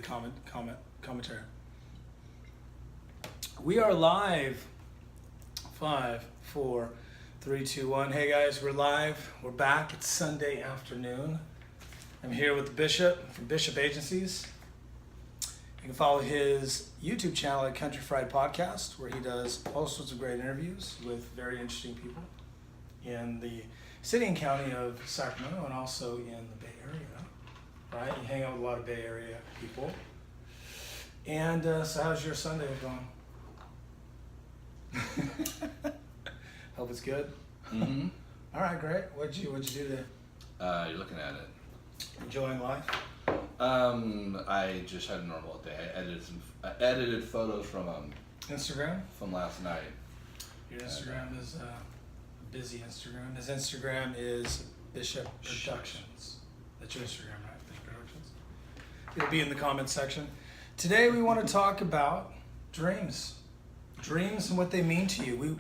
commentary. We are live. 5, 4, 3, 2, 1. Hey guys, we're live. We're back. It's Sunday afternoon. I'm here with the Bishop from Bishop Agencies. You can follow his YouTube channel at Country Fried Podcast, where he does all sorts of great interviews with very interesting people in the city and county of Sacramento and also in the Bay Area. Right? You hang out with a lot of Bay Area people. And so how's your Sunday going? Hope it's good. Mm-hmm. All right, great. What'd you do today? You're looking at it. Enjoying life? I just had a normal day. I edited photos from Instagram? from last night. Your Instagram is a busy Instagram. His Instagram is Bishop Productions. That's your Instagram, right? Bishop Productions. It'll be in the comments section. Today we want to talk about dreams. Dreams and what they mean to you.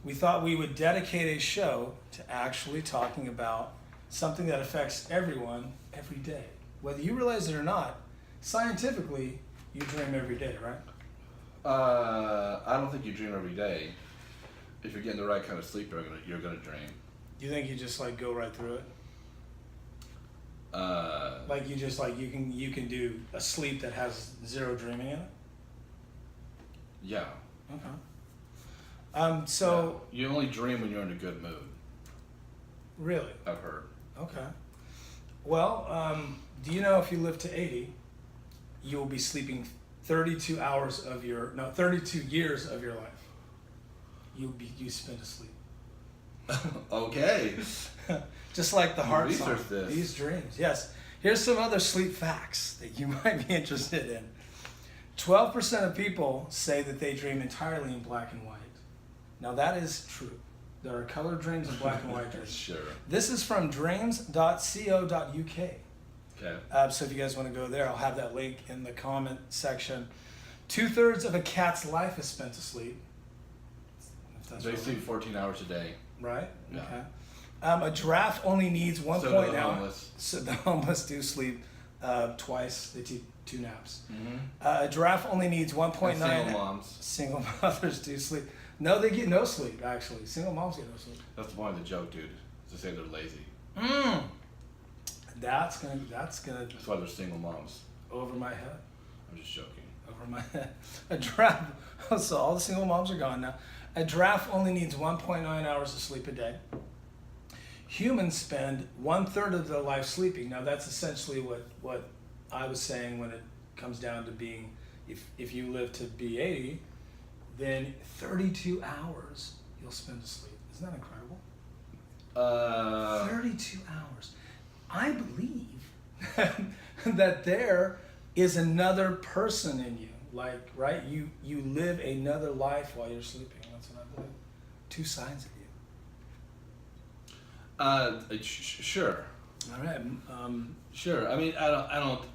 We thought we would dedicate a show to actually talking about something that affects everyone every day. Whether you realize it or not, scientifically, you dream every day, right? I don't think you dream every day. If you're getting the right kind of sleep, you're gonna dream. You think you just like go right through it? You can do a sleep that has zero dreaming in it? Yeah. Okay. So you only dream when you're in a good mood. Really? I've heard. Okay. Well, do you know if you live to 80, you will be sleeping 32 years of your life. You spend asleep. Okay. Just like the heart song. Research this. These dreams. Yes. Here's some other sleep facts that you might be interested in. 12% of people say that they dream entirely in black and white. Now that is true. There are color dreams and black and white dreams. Sure. This is from dreams.co.uk. Okay. So if you guys want to go there, I'll have that link in the comment section. 2/3 of a cat's life is spent asleep. They sleep 14 hours a day. Right? Yeah. Okay. A giraffe only needs 1 So point do the now. homeless. So the homeless do sleep twice. They take 2 naps. Mm-hmm. A giraffe only needs 1.9. Single moms. Single mothers do sleep. No, they get no sleep, actually. Single moms get no sleep. That's the point of the joke, dude. To say they're lazy. That's gonna That's why they're single moms. over my head. I'm just joking. Over my head. A giraffe. So all the single moms are gone now. A giraffe only needs 1.9 hours of sleep a day. Humans spend 1/3 of their life sleeping. Now that's essentially what I was saying when it comes down to being, if you live to be 80, then 32 hours you'll spend asleep. Isn't that incredible? 32 hours. I believe that there is another person in you. Like, right? You live another life while you're sleeping. That's what I believe. 2 sides of you. Sure. All right. Sure. I mean, I don't.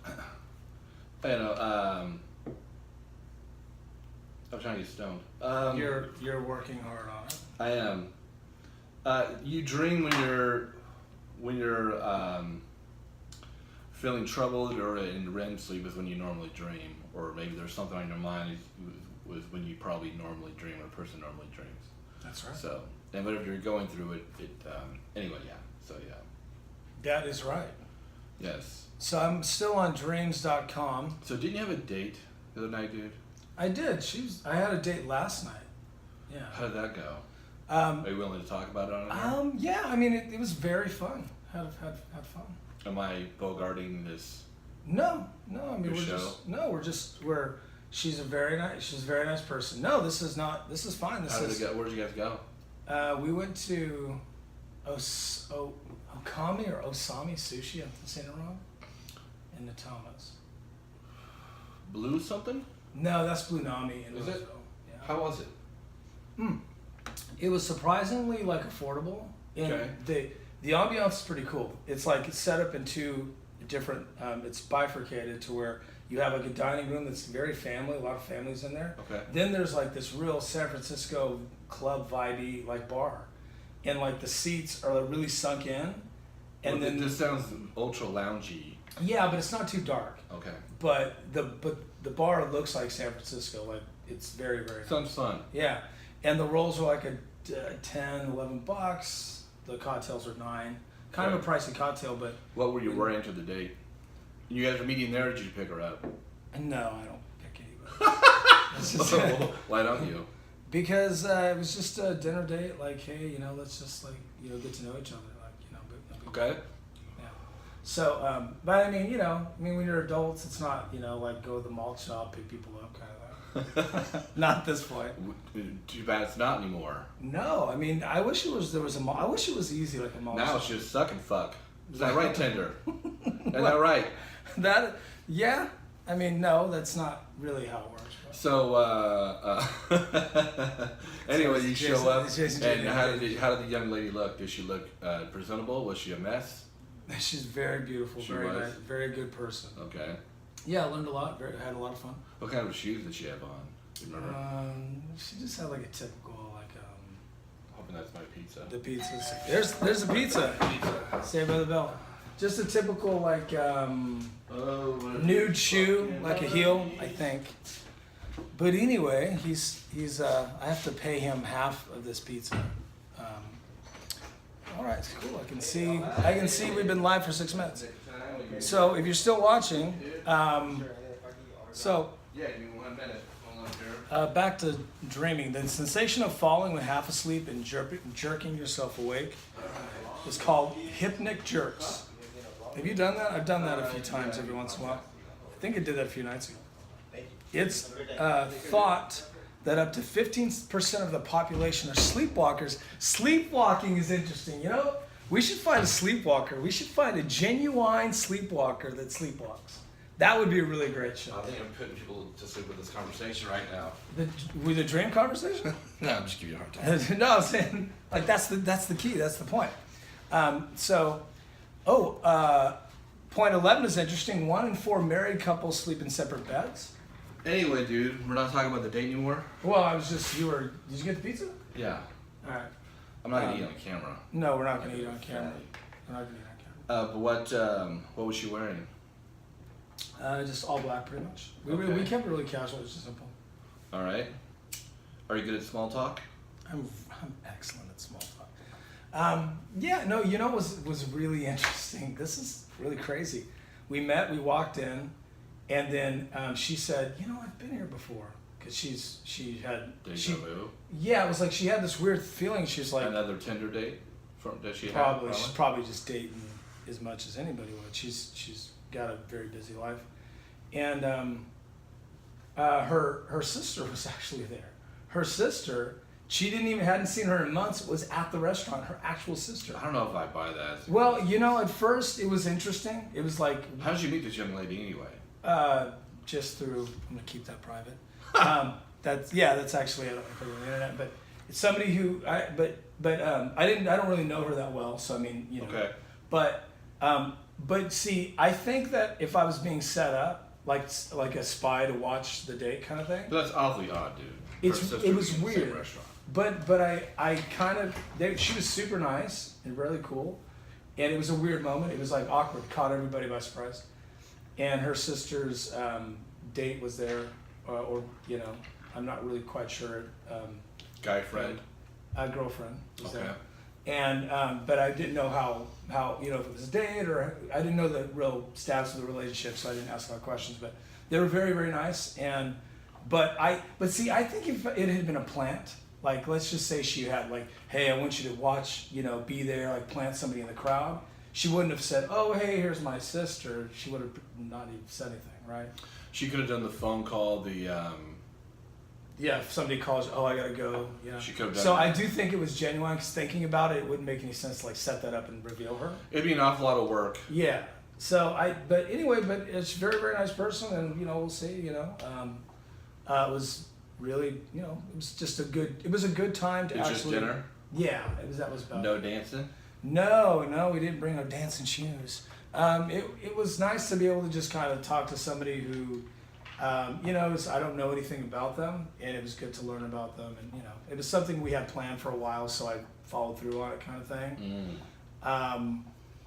I'm trying to get stoned. You're working hard on it. I am. You dream when you're feeling troubled, or in REM sleep is when you normally dream, or maybe there's something on your mind was when you probably normally dream, or a person normally dreams. That's right. So, and whatever you're going through, anyway, yeah. So yeah. That is right. Yes. So I'm still on dreams.com. So didn't you have a date the other night, dude? I did. I had a date last night. Yeah. How did that go? Are you willing to talk about it on there? Yeah. I mean, it was very fun. Had fun. Am I bogarting this? No. I mean, she's a very nice person. No, this is fine. How did it go? Where did you guys go? We went to Okami or Osami Sushi. I'm saying it wrong. In Natomas. Blue something? No, that's Blue Nami in Is it? Roseville. Yeah. How was it? It was surprisingly affordable. And Okay. the ambiance is pretty cool. It's set up in 2 different. It's bifurcated to where you have a dining room that's very family. A lot of families in there. Okay. Then there's this real San Francisco club vibey bar, and the seats are really sunk in. And Well, then this sounds ultra loungy. Yeah, but it's not too dark. Okay. But the bar looks like San Francisco. Like it's very very nice. Sounds fun. Yeah, and the rolls are like a $10-11. The cocktails are $9. Kind of a pricey cocktail, but what were you wearing to the date? You guys were meeting there, or did you pick her up? No, I don't pick anybody. Why don't you? Because it was just a dinner date. Like, hey, let's just like get to know each other. Like, but Okay. yeah. So, but I mean, when you're adults, it's not like go to the malt shop, pick people up, kind of thing. Not at this point. Too bad it's not anymore. No, I mean, I wish there was a mall. I wish it was easy like a mall. Now shop. it's just suck and fuck. Is that right, Tinder? Is that right? Yeah. I mean, no, that's not really how it works. But. So, anyway, you show up, and how did the young lady look? Did she look presentable? Was she a mess? She's very beautiful, very nice, very good person. Okay. Yeah, I learned a lot. Had a lot of fun. What kind of shoes did she have on? Do you remember? She just had like a typical Hoping that's my pizza. The pizzas. There's a pizza. Saved by the Bell. Just a typical like nude shoe, like a heel, I think. But anyway, he's I have to pay him half of this pizza. All right, it's cool. I can see we've been live for 6 minutes. So if you're still watching, so yeah, give me 1 minute. Hold on here. back to dreaming. The sensation of falling when half asleep and jerking yourself awake is called hypnic jerks. Have you done that? I've done that a few times every once in a while. I think I did that a few nights ago. It's thought that up to 15% of the population are sleepwalkers. Sleepwalking is interesting. We should find a sleepwalker. We should find a genuine sleepwalker that sleepwalks. That would be a really great show. I think I'm putting people to sleep with this conversation right now. With a dream conversation? No, I'm just giving you a hard time. No, I'm saying like that's the key. That's the point. Point 11 is interesting. 1 in 4 married couples sleep in separate beds. Anyway, dude, we're not talking about the date anymore. Well, did you get the pizza? Yeah. All right. I'm not gonna eat on camera. No, we're not gonna eat on camera. We're not gonna eat on camera. But what was she wearing? Just all black, pretty much. Okay. We kept it really casual. It's just simple. All right. Are you good at small talk? I'm excellent at small talk. Was really interesting. This is really crazy. We met. We walked in, and then she said, I've been here before, because she had. Deja vu? Yeah, it was like she had this weird feeling. She's like another Tinder date. Does she probably have? She's probably just dating as much as anybody would. She's got a very busy life, and her sister was actually there. Her sister, she hadn't seen her in months, was at the restaurant. Her actual sister. I don't know if I buy that. Well, at first it was interesting. It was like, how did you meet this young lady anyway? Just through. I'm gonna keep that private. That's actually on the internet, but it's somebody who I don't really know her that well, so I mean, Okay. But see, I think that if I was being set up like a spy to watch the date kind of thing. But that's awfully odd, dude. It was weird. But I kind of she was super nice and really cool, and it was a weird moment. It was like awkward, caught everybody by surprise, and her sister's date was there, I'm not really quite sure. Guy friend. Girlfriend was Okay. there. And but I didn't know how if it was a date, or I didn't know the real status of the relationship, so I didn't ask a lot of questions. But they were very, very nice. But see, I think if it had been a plant, like let's just say she had like, hey, I want you to watch, be there, like plant somebody in the crowd. She wouldn't have said, oh, hey, here's my sister. She would have not even said anything, right? She could have done the phone call. Yeah, if somebody calls, oh, I gotta go. Yeah. She could have done so that. I do think it was genuine, because thinking about it, it wouldn't make any sense to like set that up and reveal her. It'd be an awful lot of work. Yeah. So but it's a very, very nice person, and we'll see. It was really, it was just a good time to It's actually. just dinner. Yeah, that was about. No dancing. No, we didn't bring our dancing shoes. It was nice to be able to just kind of talk to somebody who. I don't know anything about them, and it was good to learn about them, and it was something we had planned for a while, so I followed through on it, kind of thing.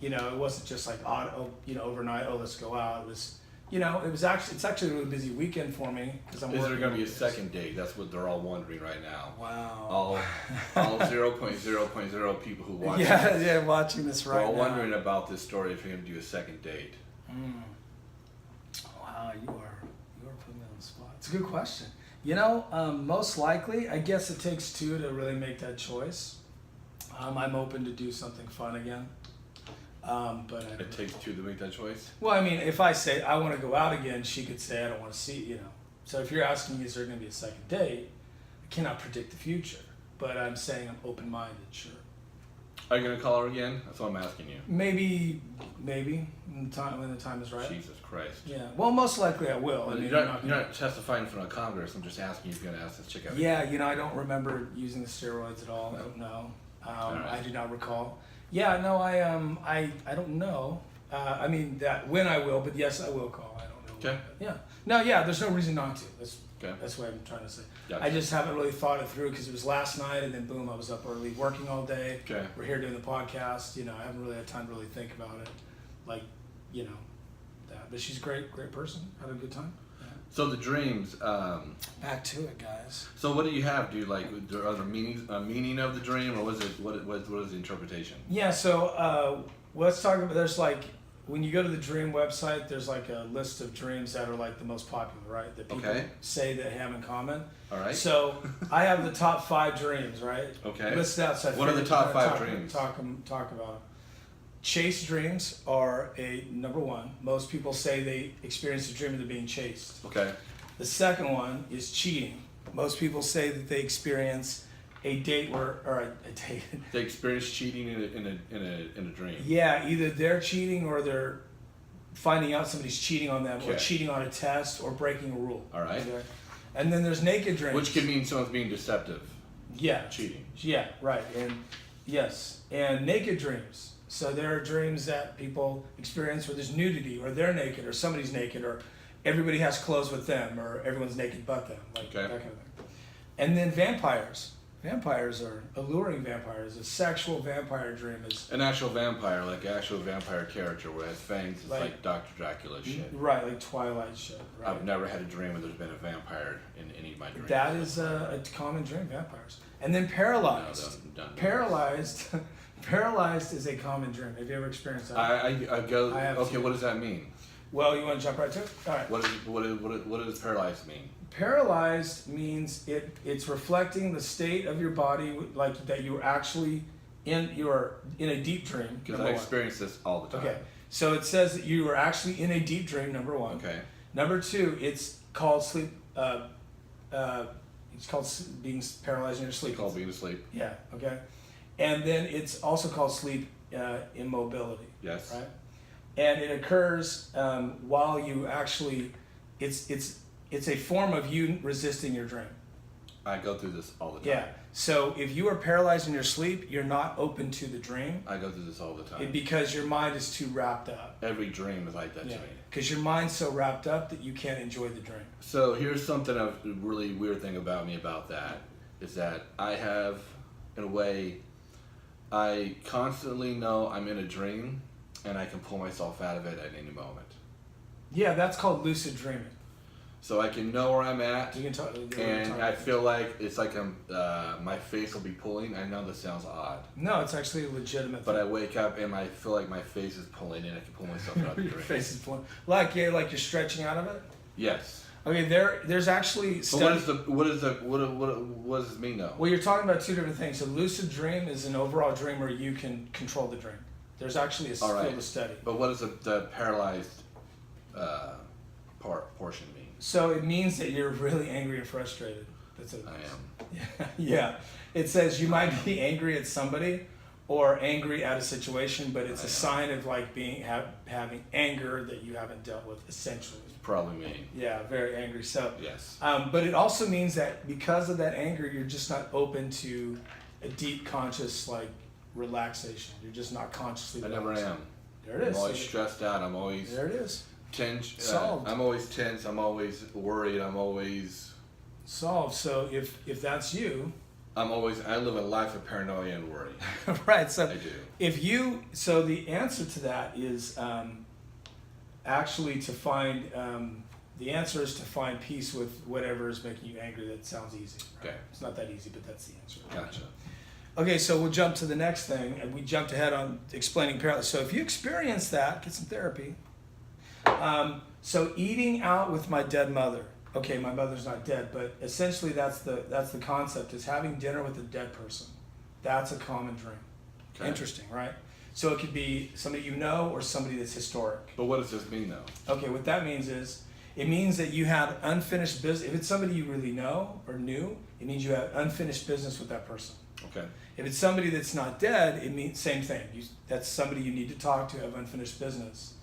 It wasn't just like overnight, let's go out. It was It's actually a really busy weekend for me because I'm. Is there working going to be a on this. second date? That's what they're all wondering right now. Wow. All 0.0.0 people who watch Yeah, watching this right they're all now. wondering about this story if you're going to do a second date. Wow, you are putting me on the spot. It's a good question. Most likely, I guess it takes two to really make that choice. I'm open to do something fun again. But It takes two to make that choice? well, I mean, if I say I want to go out again, she could say I don't want to see. So if you're asking me, is there going to be a second date? I cannot predict the future, but I'm saying I'm open-minded. Sure. Are you going to call her again? That's what I'm asking you. Maybe when the time is right. Jesus Christ. Yeah. Well, most likely I will. Well, I mean, you're I'm not testifying in front of Congress. I'm just asking you if you're going to ask this chick out. Yeah, I don't remember using the steroids at all. I don't know. Alright. I do not recall. Yeah, no, I don't know. I mean that when I will, but yes, I will call. I don't know. Okay. Yeah. No, yeah. There's no reason not to. Okay. That's what I'm trying to say. Gotcha. I just haven't really thought it through because it was last night, and then boom, I was up early working all day. Okay. We're here doing the podcast. I haven't really had time to really think about it, like, that. But she's a great person. Had a good time. So the dreams. Back to it, guys. So what do you have? Are there meaning of the dream, or what is the interpretation? Yeah, so let's talk about, there's like, when you go to the dream website, there's like a list of dreams that are like the most popular, right? That people Okay. say they have in common. All right. So I have the top 5 dreams, right? Okay. Listed out. So I What are the figured top we're gonna 5 dreams? Talk about them. Chase dreams are number 1. Most people say they experience a dream of them being chased. Okay. The second one is cheating. Most people say that they experience a date or a date. They experience cheating in a dream. Yeah, either they're cheating or they're finding out somebody's cheating on them, or Okay. cheating on a test, or breaking a rule. All right. Okay? And then there's naked dreams. Which could mean someone's being deceptive. Yeah. Cheating. Yeah, right. And yes, and naked dreams. So there are dreams that people experience where there's nudity, or they're naked, or somebody's naked, or everybody has clothes with them, or everyone's naked but them, like Okay. that kind of thing. And then vampires. Vampires are alluring vampires. A sexual vampire dream is An actual vampire, like an actual vampire character where it has fangs, it's Like- like Dr. Dracula shit. right, like Twilight shit. Right? I've never had a dream where there's been a vampire in any of my dreams. That is a common dream, vampires. And then paralyzed. No, done. Paralyzed. Paralyzed is a common dream. Have you ever experienced that? I go. I have Okay, too. what does that mean? Well, you want to jump right to it? All right. What does paralyzed mean? Paralyzed means it's reflecting the state of your body, like that you're actually you're in a deep dream. Because number I one. experience this all the time. Okay, so it says that you are actually in a deep dream. Number 1. Okay. Number 2, it's called sleep. It's called being paralyzed in your sleep. Called being asleep. Yeah. Okay. And then it's also called sleep immobility. Yes. Right. And it occurs while you actually, it's a form of you resisting your dream. I go through this all the time. Yeah. So if you are paralyzed in your sleep, you're not open to the dream I go through this all the time. because your mind is too wrapped up. Every dream is like that Yeah. to me. Because your mind's so wrapped up that you can't enjoy the dream. So here's something of a really weird thing about me about that is that I have, in a way, I constantly know I'm in a dream and I can pull myself out of it at any moment. Yeah, that's called lucid dreaming. So I can know where I'm at, You can talk. and I feel like it's like my face will be pulling. I know this sounds odd, No, it's actually a legitimate. but I thing. wake up and I feel like my face is pulling, and I can pull myself out of the Your dream. face is pulling. Like you're stretching out of it. Yes. Okay, there's actually. But what does this mean though? Well, you're talking about 2 different things. A lucid dream is an overall dream where you can control the dream. There's actually a All right. field of study. But what does the paralyzed portion mean? So it means that you're really angry and frustrated. That's it. I am. Yeah. Yeah. It says you might be angry at somebody or angry at a situation, but it's I a am. sign of like having anger that you haven't dealt with, essentially. Probably me. Yeah, very angry. So, Yes. but it also means that because of that anger, you're just not open to a deep conscious like relaxation. You're just not consciously. I never relaxed. am. There it I'm is. always stressed out. I'm always There it is. tense. Solved. I'm always tense. I'm always worried. I'm always. Solved. So if that's you, I live a life of paranoia and worry. right? So I do. if you, so the answer to that is actually to find, the answer is to find peace with whatever is making you angry. That sounds easy. Right? Okay. It's not that easy, but that's the answer. Gotcha. Okay, so we'll jump to the next thing, and we jumped ahead on explaining paralysis. So if you experience that, get some therapy. So eating out with my dead mother. Okay, my mother's not dead, but essentially that's the concept, is having dinner with a dead person. That's a common dream. Okay. Interesting, right? So it could be somebody you know or somebody that's historic. But what does this mean, though? Okay, what that means is, it means that you have unfinished business. If it's somebody you really know or knew, it means you have unfinished business with that person. Okay. If it's somebody that's not dead, it means same thing. That's somebody you need to talk to, have unfinished business.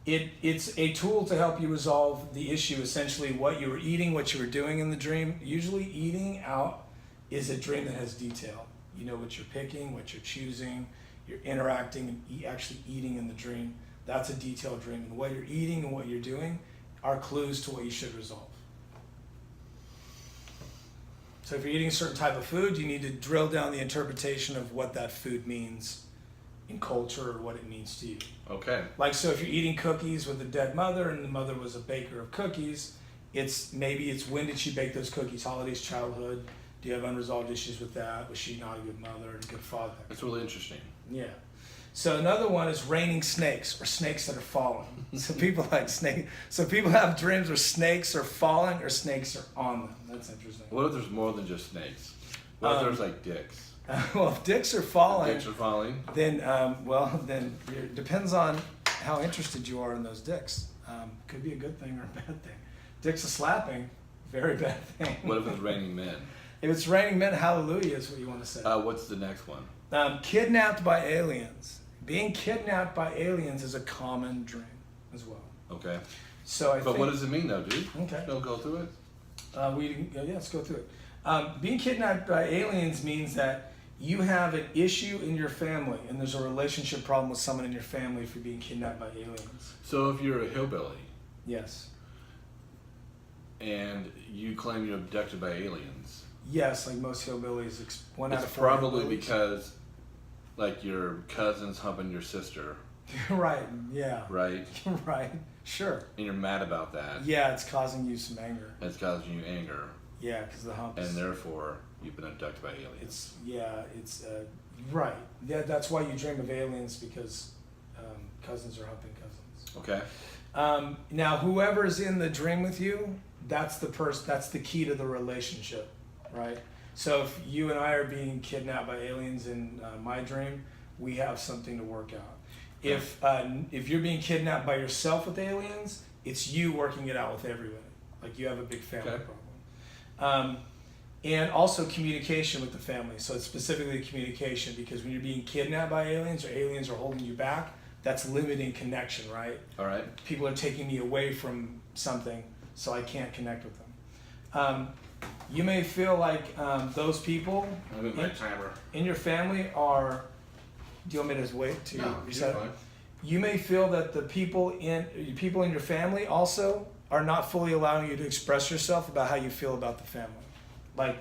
It's a tool to help you resolve the issue, essentially what you were eating, what you were doing in the dream. Usually eating out is a dream that has detail. You know what you're picking, what you're choosing, you're interacting and actually eating in the dream. That's a detailed dream. And what you're eating and what you're doing are clues to what you should resolve. So if you're eating a certain type of food, you need to drill down the interpretation of what that food means in culture or what it means to you. Okay. Like, so if you're eating cookies with a dead mother and the mother was a baker of cookies, maybe it's when did she bake those cookies? Holidays, childhood. Do you have unresolved issues with that? Was she not a good mother and a good father? That's really interesting. Yeah. So another one is raining snakes, or snakes that are falling. So people like snake. So people have dreams where snakes are falling or snakes are on them. That's interesting. What if there's more than just snakes? What if there's like dicks? Well, if dicks are falling, then then it depends on how interested you are in those dicks. Could be a good thing or a bad thing. Dicks are slapping, very bad thing. What if it's raining men? If it's raining men, hallelujah is what you want to say. What's the next one? Kidnapped by aliens. Being kidnapped by aliens is a common dream as well. Okay. So But what does it mean, though, dude? Okay. We'll go through it. Let's go through it. Being kidnapped by aliens means that you have an issue in your family, and there's a relationship problem with someone in your family if you're being kidnapped by aliens. So if you're a hillbilly. Yes. And you claim you're abducted by aliens. Yes, like most hillbillies, one out of four. It's probably because, like, your cousin's humping your sister. Right, yeah. Right? Right, sure. And you're mad about that. Yeah, it's causing you some anger. It's causing you anger. Yeah, because the humps. And therefore, you've been abducted by aliens. It's right. Yeah, that's why you dream of aliens, because cousins are humping cousins. Okay. Now, whoever's in the dream with you, that's the person. That's the key to the relationship, right? So if you and I are being kidnapped by aliens in my dream, we have something to work out. If you're being kidnapped by yourself with aliens, it's you working it out with everybody. Like you have a big family problem. And also communication with the family. So it's specifically communication, because when you're being kidnapped by aliens or aliens are holding you back, that's limiting connection, right? All right. People are taking me away from something, so I can't connect with them. You may feel like those people in your family are. Do you want me to just wait to reset? Fine. You may feel that the people in your family also are not fully allowing you to express yourself about how you feel about the family. Like,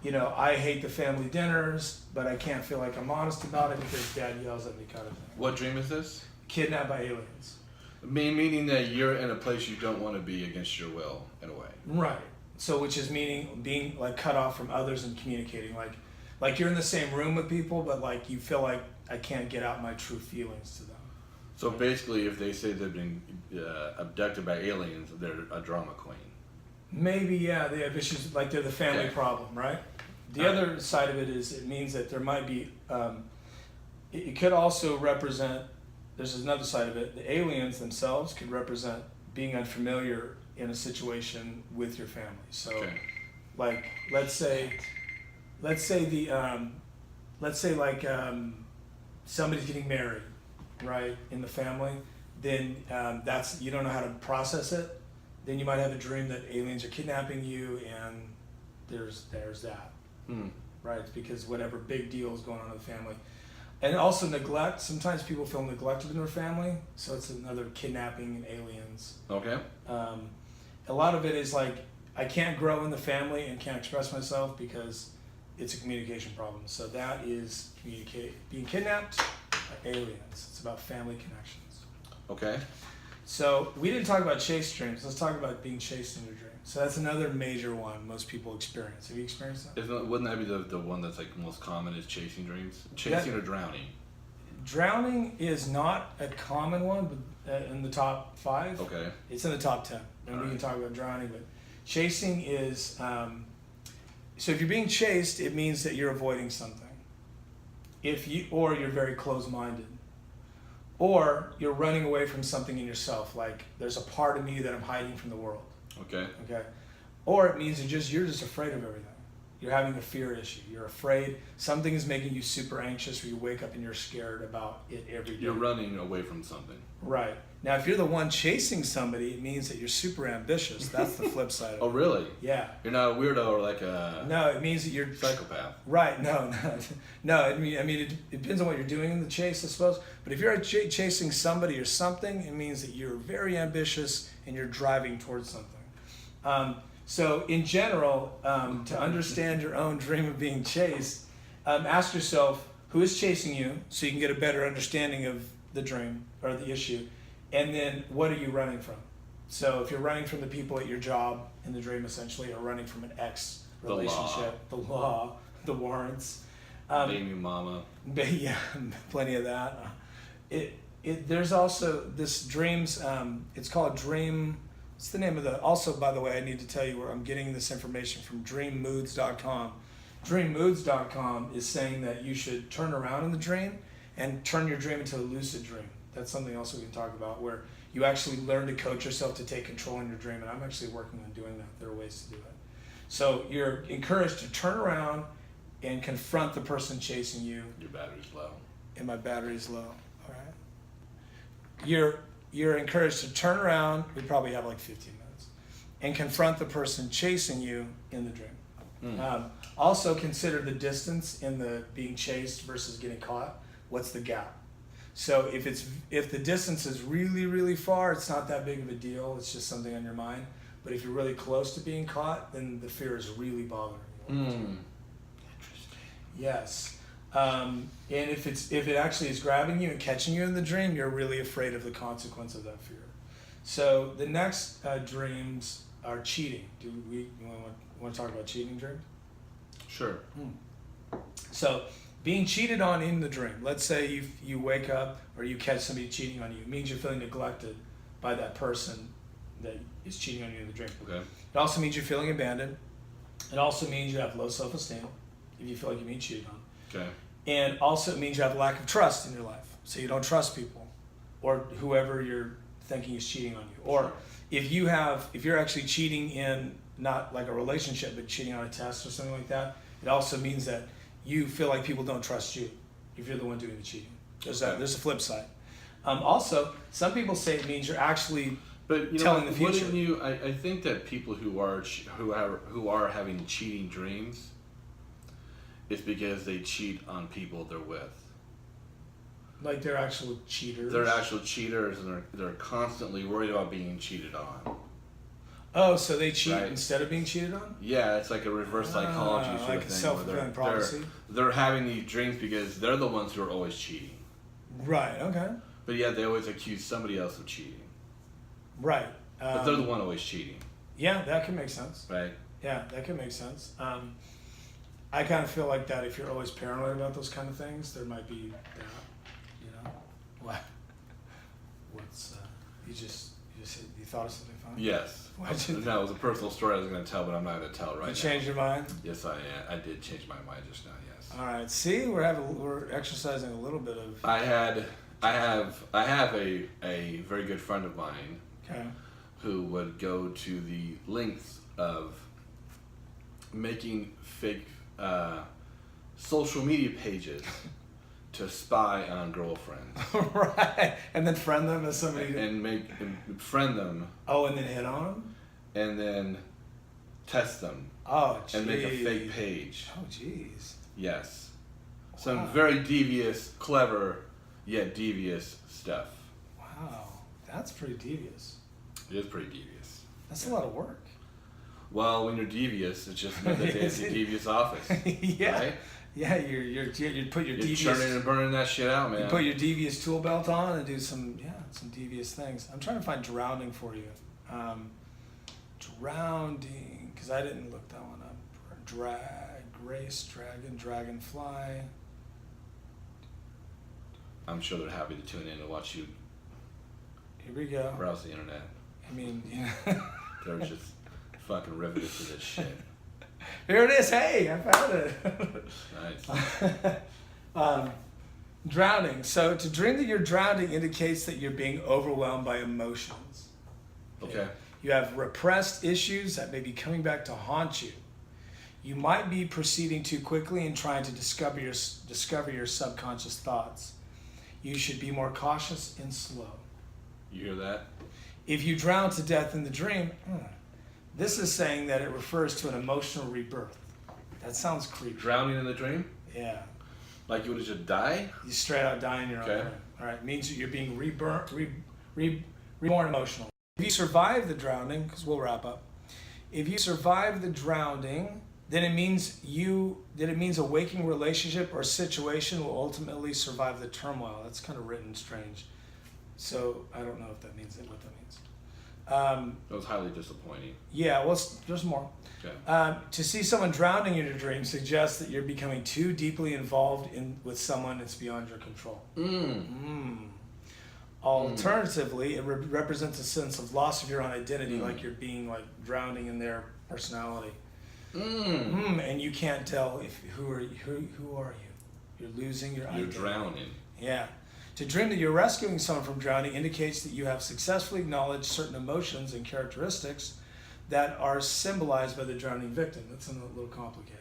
I hate the family dinners, but I can't feel like I'm honest about it because Dad yells at me, kind of thing. What dream is this? Kidnapped by aliens. Meaning that you're in a place you don't want to be against your will, in a way. Right. So, which is meaning being like cut off from others and communicating. Like you're in the same room with people, but like you feel like I can't get out my true feelings to them. So basically, if they say they've been abducted by aliens, they're a drama queen. Maybe, yeah, they have issues, like they're the family problem, right? The other side of it is it means that there might be, it could also represent, there's another side of it, the aliens themselves could represent being unfamiliar in a situation with your family. So, like, let's say somebody's getting married, right, in the family, then that's, you don't know how to process it. Then you might have a dream that aliens are kidnapping you, and there's that, right? It's because whatever big deal is going on in the family. And also neglect. Sometimes people feel neglected in their family, so it's another kidnapping and aliens. Okay. A lot of it is like, I can't grow in the family and can't express myself because it's a communication problem. So that is being kidnapped by aliens. It's about family connections. Okay. So we didn't talk about chase dreams. Let's talk about being chased in your dream. So that's another major one most people experience. Have you experienced that? Wouldn't that be the one that's like most common is chasing dreams? Chasing or drowning? Drowning is not a common one, but in the top 5. Okay. It's in the top 10. And we can talk about drowning, but chasing is, so if you're being chased, it means that you're avoiding something. Or you're very closed-minded. Or you're running away from something in yourself, like there's a part of me that I'm hiding from the world. Okay. Okay. Or it means you're just afraid of everything. You're having a fear issue. You're afraid something is making you super anxious, or you wake up and you're scared about it every day. You're running away from something. Right. Now, if you're the one chasing somebody, it means that you're super ambitious. That's the flip side of it. Oh, really? Yeah. You're not a weirdo or like a No, it means that you're psychopath. Right. No. I mean, it depends on what you're doing in the chase, I suppose. But if you're chasing somebody or something, it means that you're very ambitious and you're driving towards something. So in general, to understand your own dream of being chased, ask yourself who is chasing you, so you can get a better understanding of the dream or the issue, and then what are you running from? So if you're running from the people at your job in the dream, essentially, or running from an ex relationship, the law, the warrants, baby mama. Yeah, plenty of that. There's also this dreams. It's called dream. What's the name of the? Also, by the way, I need to tell you where I'm getting this information from. Dreammoods.com. Dreammoods.com is saying that you should turn around in the dream and turn your dream into a lucid dream. That's something else we can talk about, where you actually learn to coach yourself to take control in your dream. And I'm actually working on doing that. There are ways to do it. So you're encouraged to turn around and confront the person chasing you. Your battery's low. And my battery's low. All right. You're encouraged to turn around. We probably have like 15 minutes, and confront the person chasing you in the dream. Also consider the distance in the being chased versus getting caught. What's the gap? So if the distance is really, really far, it's not that big of a deal. It's just something on your mind. But if you're really close to being caught, then the fear is really bothering you. Interesting. Yes. And if it actually is grabbing you and catching you in the dream, you're really afraid of the consequence of that fear. So the next dreams are cheating. Do we want to talk about cheating dreams? Sure. So being cheated on in the dream. Let's say you wake up or you catch somebody cheating on you. It means you're feeling neglected by that person that is cheating on you in the dream. Okay. It also means you're feeling abandoned. It also means you have low self-esteem if you feel like you're being cheated on. Okay. And also it means you have a lack of trust in your life. So you don't trust people or whoever you're thinking is cheating on you. Or if you're actually cheating in not like a relationship, but cheating on a test or something like that, it also means that you feel like people don't trust you if you're the one doing the cheating. There's a flip side. Also, some people say it means you're actually telling the future. Wouldn't you? I think that people who are having cheating dreams, it's because they cheat on people they're with. Like they're actual cheaters. They're actual cheaters, and they're constantly worried about being cheated on. Oh, so they cheat instead of being cheated on? Yeah, it's like a reverse psychology sort like of a thing. self-fulfilling prophecy. They're having these dreams because they're the ones who are always cheating. Right. Okay. But yeah, they always accuse somebody else of cheating. Right. But they're the one always cheating. Yeah, that can make sense. Right. Yeah, that can make sense. I kind of feel like that if you're always paranoid about those kind of things, there might be that. You know, what? What's you thought of something funny? Yes. No, it was a personal story I was going to tell, but I'm not going to tell right now. You changed your mind? Yes, I did change my mind just now. Yes. All right. See, we're exercising a little bit of. I have a very good friend of mine. Okay. Who would go to the lengths of making fake social media pages to spy on girlfriends. Right, and then friend them as somebody. And friend them. Oh, and then hit on them. And then test them. Oh, geez. And make a fake page. Oh, jeez. Yes. Some very devious, clever, yet devious stuff. Wow, that's pretty devious. It is pretty devious. That's a lot of work. Well, when you're devious, it's just another day at the devious office. Yeah. Right? Yeah, you put your You're devious. churning and burning that shit out, man. You put your devious tool belt on and do some devious things. I'm trying to find drowning for you. Drowning, because I didn't look that one up. Grace, dragon, dragonfly. I'm sure they're happy to tune in to watch you Here we go. browse the internet. I mean, They're just fucking riveted to this shit. Here it is. Hey, I found it. Nice. Drowning. So to dream that you're drowning indicates that you're being overwhelmed by emotions. Okay. You have repressed issues that may be coming back to haunt you. You might be proceeding too quickly and trying to discover your subconscious thoughts. You should be more cautious and slow. You hear that? If you drown to death in the dream, this is saying that it refers to an emotional rebirth. That sounds creepy. Drowning in the dream? Yeah. Like you would just die? You straight out die in your own dream. All right. It means that you're being reborn emotional. If you survive the drowning, because we'll wrap up. If you survive the drowning, then it means a waking relationship or situation will ultimately survive the turmoil. That's kind of written strange. So I don't know if that means what that means. That was highly disappointing. Yeah, well, there's more. Okay. To see someone drowning in your dream suggests that you're becoming too deeply involved with someone that's beyond your control. Alternatively, it represents a sense of loss of your own identity, like you're being like drowning in their personality. And you can't tell who are you. You're losing your identity. You're drowning. Yeah. To dream that you're rescuing someone from drowning indicates that you have successfully acknowledged certain emotions and characteristics that are symbolized by the drowning victim. That's a little complicated.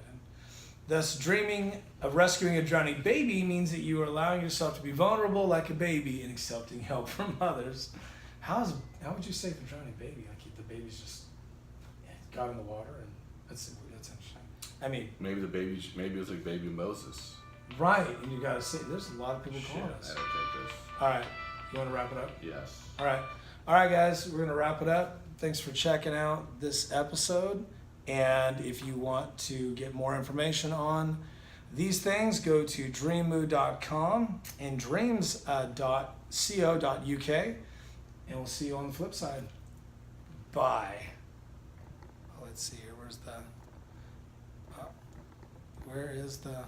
Thus, dreaming of rescuing a drowning baby means that you are allowing yourself to be vulnerable like a baby and accepting help from others. How would you say the drowning baby? Like the baby's just got in the water, and that's interesting. I mean, maybe it was like baby Moses. Right, and you gotta say, there's a lot of people calling us. I don't take this. All right, you want to wrap it up? Yes. All right, guys, we're gonna wrap it up. Thanks for checking out this episode. And if you want to get more information on these things, go to dreammoo.com and dreams.co.uk, and we'll see you on the flip side. Bye. Let's see here. Where is the